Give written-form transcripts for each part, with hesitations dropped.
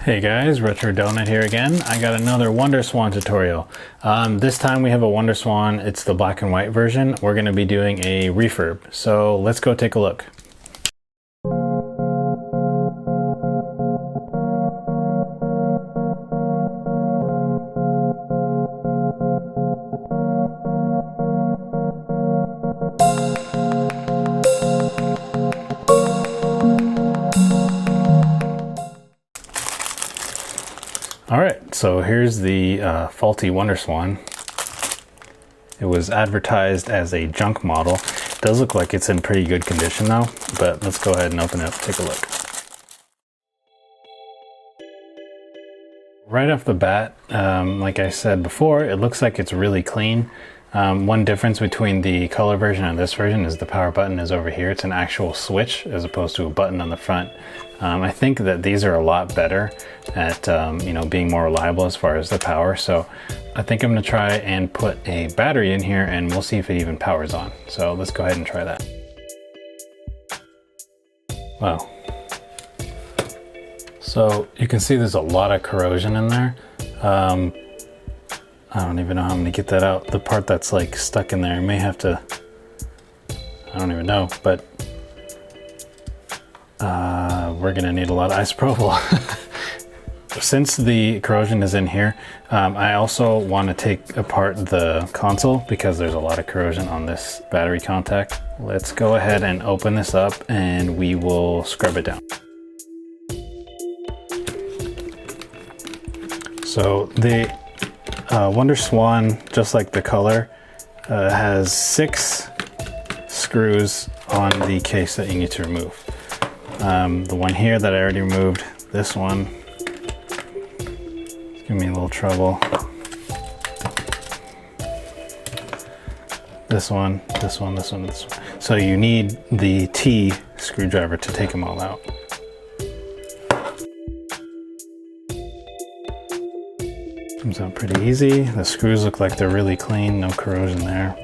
Hey guys, Retro Donut here again. I got another WonderSwan tutorial. This time we have a WonderSwan. It's the black and white version. We're going to be doing a refurb. So let's go take a look. Alright, so here's the faulty WonderSwan. It was advertised as a junk model. It does look like it's in pretty good condition though, but let's go ahead and open it up and take a look. Right off the bat, like I said before, it looks like it's really clean. One difference between the color version and this version is the power button is over here. It's an actual switch as opposed to a button on the front. I think that these are a lot better at being more reliable as far as the power. So I think I'm going to try and put a battery in here and we'll see if it even powers on. So let's go ahead and try that. Wow. So you can see there's a lot of corrosion in there. I don't even know how I'm gonna get that out. The part that's like stuck in there, I may have to, I don't even know, but we're gonna need a lot of isopropyl. Since the corrosion is in here, I also want to take apart the console because there's a lot of corrosion on this battery contact. Let's go ahead and open this up and we will scrub it down. So the WonderSwan, just like the color, has 6 screws on the case that you need to remove. The one here that I already removed, this one, it's giving me a little trouble. This one, this one, this one, this one. So you need the T screwdriver to take them all out. Comes out pretty easy. The screws look like they're really clean, no corrosion there.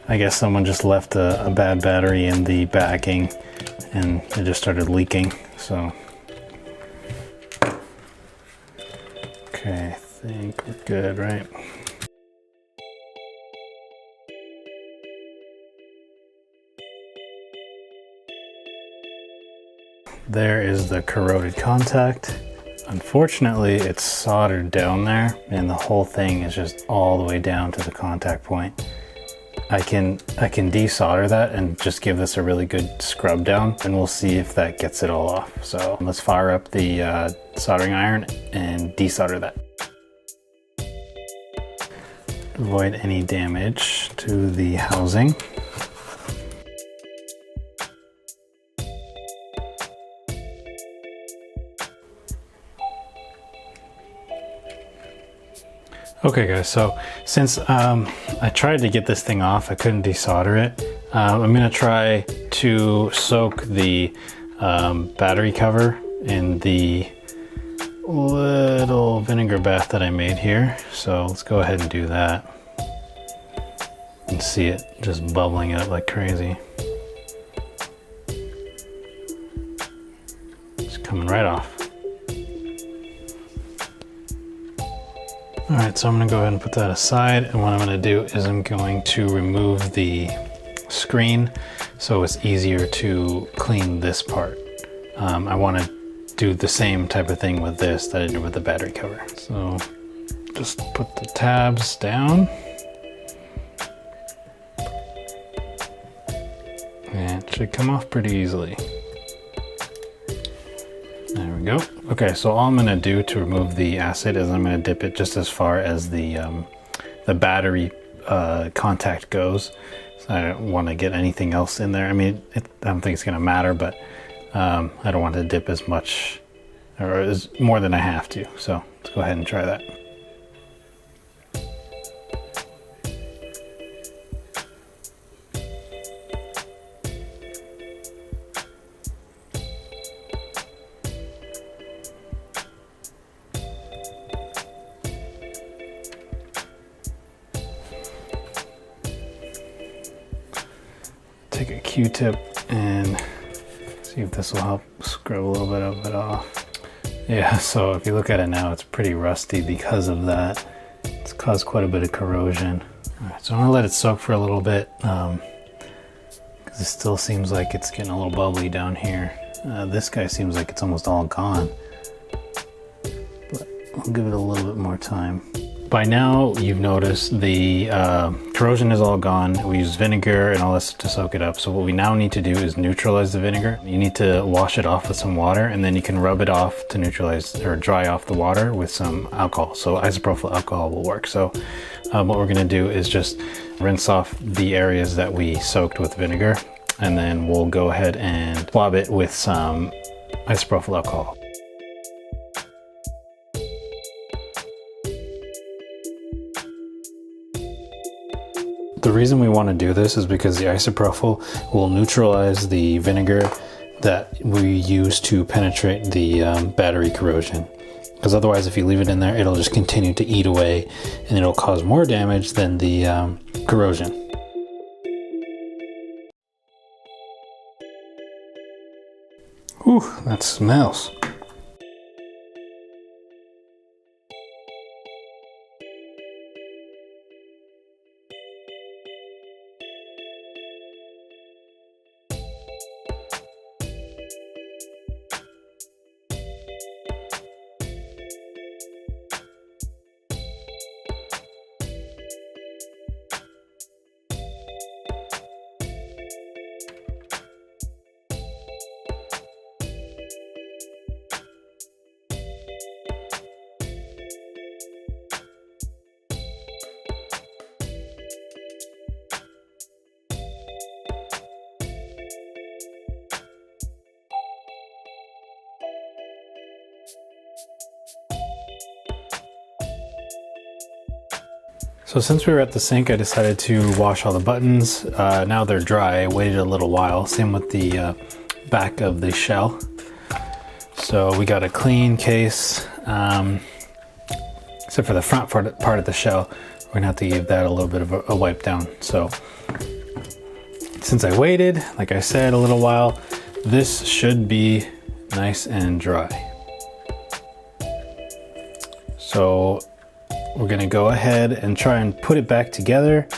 I guess someone just left a bad battery in the backing and it just started leaking, so. Okay, I think we're good, right? There is the corroded contact. Unfortunately, it's soldered down there and the whole thing is just all the way down to the contact point. I can desolder that and just give this a really good scrub down and we'll see if that gets it all off. So let's fire up the soldering iron and desolder that. Avoid any damage to the housing. Okay guys, so since I tried to get this thing off, I couldn't desolder it. I'm gonna try to soak the battery cover in the little vinegar bath that I made here. So let's go ahead and do that. And see it just bubbling up like crazy. It's coming right off. All right, so I'm gonna go ahead and put that aside. And what I'm gonna do is I'm going to remove the screen so it's easier to clean this part. I wanna do the same type of thing with this that I did with the battery cover. So just put the tabs down. And it should come off pretty easily. There we go. Okay, so all I'm gonna do to remove the acid is I'm gonna dip it just as far as the battery contact goes. So I don't want to get anything else in there. I mean, I don't think it's gonna matter, but I don't want to dip as much or as more than I have to. So let's go ahead and try that. Take a Q-tip and see if this will help scrub a little bit of it off. Yeah, so if you look at it now, it's pretty rusty because of that. It's caused quite a bit of corrosion. All right, so I'm gonna let it soak for a little bit because it still seems like it's getting a little bubbly down here. This guy seems like it's almost all gone, but I'll give it a little bit more time. By now, you've noticed the corrosion is all gone. We use vinegar and all this to soak it up. So what we now need to do is neutralize the vinegar. You need to wash it off with some water, and then you can rub it off to neutralize or dry off the water with some alcohol. So isopropyl alcohol will work. So what we're gonna do is just rinse off the areas that we soaked with vinegar, and then we'll go ahead and swab it with some isopropyl alcohol. The reason we want to do this is because the isopropyl will neutralize the vinegar that we use to penetrate the battery corrosion. Because otherwise, if you leave it in there, it'll just continue to eat away and it'll cause more damage than the corrosion. Whew, that smells. So since we were at the sink, I decided to wash all the buttons. Now they're dry. I waited a little while. Same with the back of the shell. So we got a clean case, except for the front part of the shell. We're gonna have to give that a little bit of a wipe down. So since I waited, like I said, a little while, this should be nice and dry. So we're gonna go ahead and try and put it back together.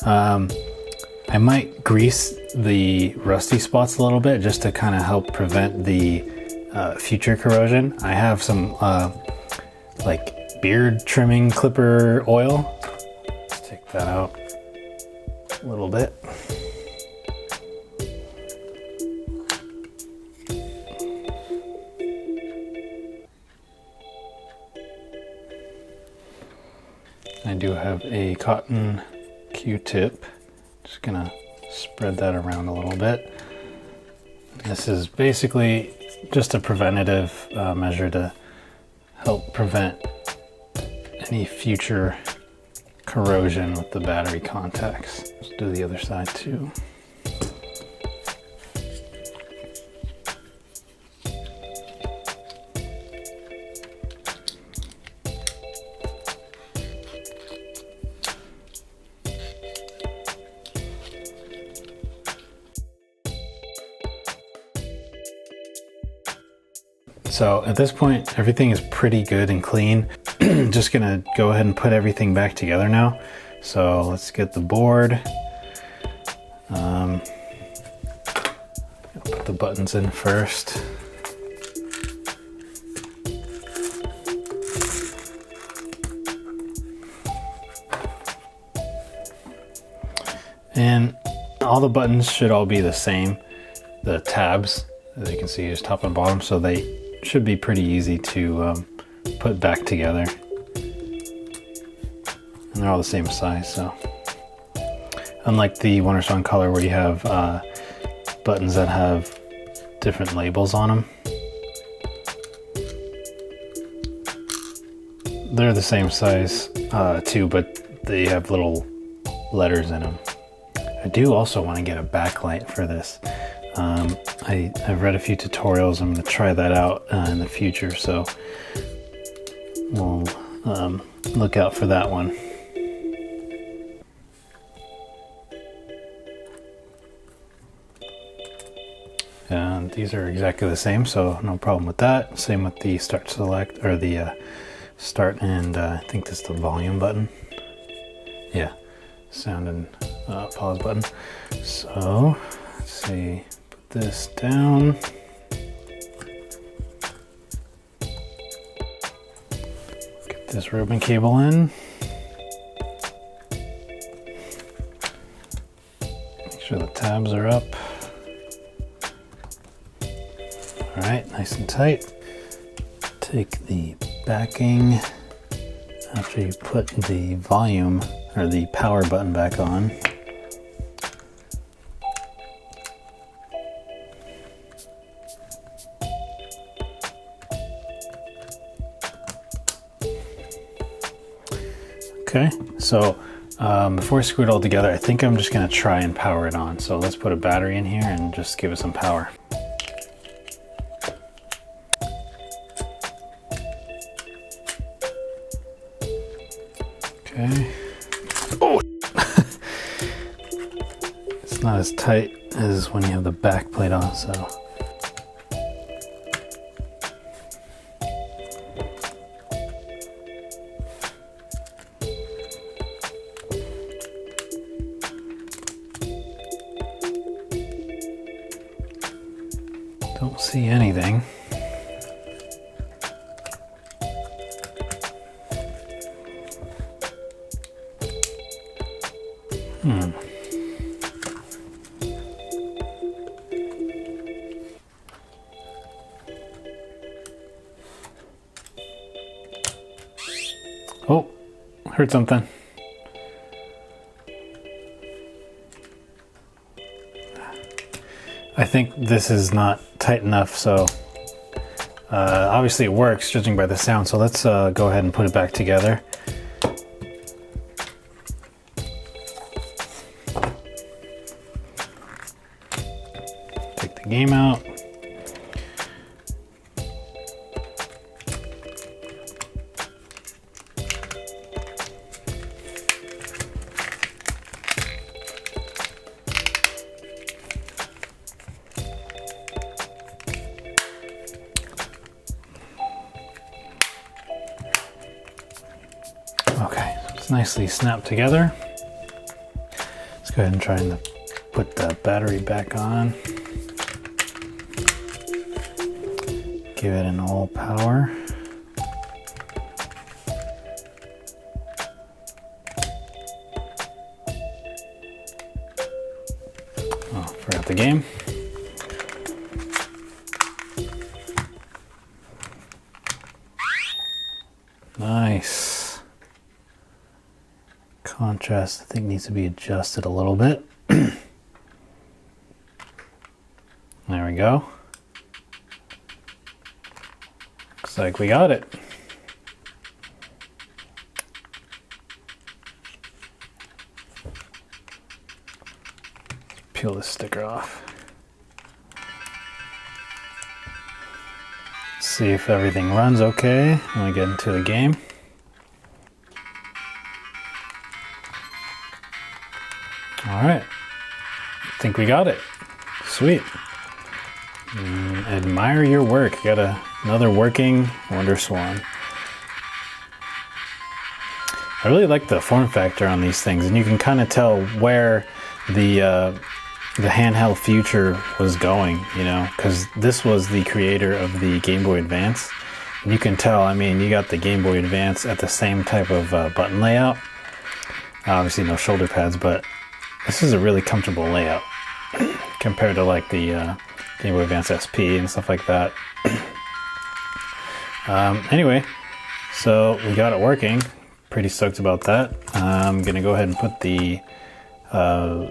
I might grease the rusty spots a little bit just to kind of help prevent the future corrosion. I have some like beard trimming clipper oil. Let's take that out a little bit. I do have a cotton Q-tip. Just gonna spread that around a little bit. This is basically just a preventative measure to help prevent any future corrosion with the battery contacts. Let's do the other side too. So at this point, everything is pretty good and clean. Just gonna go ahead and put everything back together now. So let's get the board. Put the buttons in first. And all the buttons should all be the same. The tabs, as you can see, is top and bottom, so they should be pretty easy to put back together. And they're all the same size, so. Unlike the WonderSwan color where you have buttons that have different labels on them. They're the same size too, but they have little letters in them. I do also want to get a backlight for this. I've read a few tutorials. I'm going to try that out in the future, so we'll look out for that one. And these are exactly the same, so no problem with that. Same with the start select, or the start and I think this is the volume button. Yeah, sound and pause button. So let's see, put this down. Get this ribbon cable in. Make sure the tabs are up. All right, nice and tight. Take the backing after you put the volume or the power button back on. Okay, so before I screw it all together, I think I'm just gonna try and power it on. So let's put a battery in here and just give it some power. Okay. Oh! It's not as tight as when you have the back plate on, so. Don't see anything. Oh, heard something. I think this is not tight enough, so obviously it works judging by the sound, so let's go ahead and put it back together. Take the game out. Okay, so it's nicely snapped together. Let's go ahead and try and put the battery back on. Give it an all power. Oh, forgot the game. Nice. Contrast, I think, needs to be adjusted a little bit. There we go. Looks like we got it. Peel this sticker off. See if everything runs okay when we get into the game. All right, I think we got it. Sweet. Admire your work. You got another working WonderSwan. I really like the form factor on these things, and you can kind of tell where the handheld future was going, you know, because this was the creator of the Game Boy Advance. And you can tell, I mean, you got the Game Boy Advance at the same type of button layout. Obviously no shoulder pads, but this is a really comfortable layout compared to like the Game Boy Advance SP and stuff like that. Anyway, so we got it working. Pretty stoked about that. I'm gonna go ahead and put the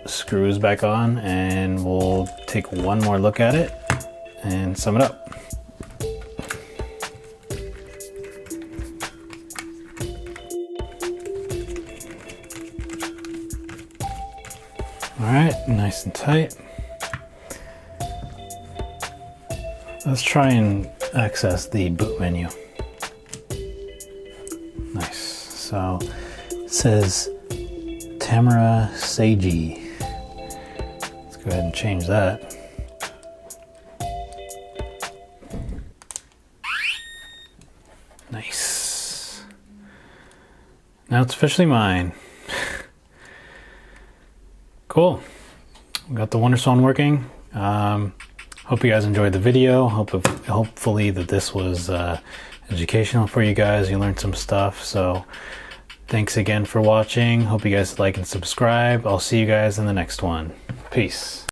screws back on, and we'll take one more look at it and sum it up. All right, nice and tight. Let's try and access the boot menu. Nice. So it says Tamara Seiji. Let's go ahead and change that. Nice. Now it's officially mine. Cool. We got the WonderSwan working. Hope you guys enjoyed the video. Hopefully that this was educational for you guys. You learned some stuff. So thanks again for watching. Hope you guys like and subscribe. I'll see you guys in the next one. Peace.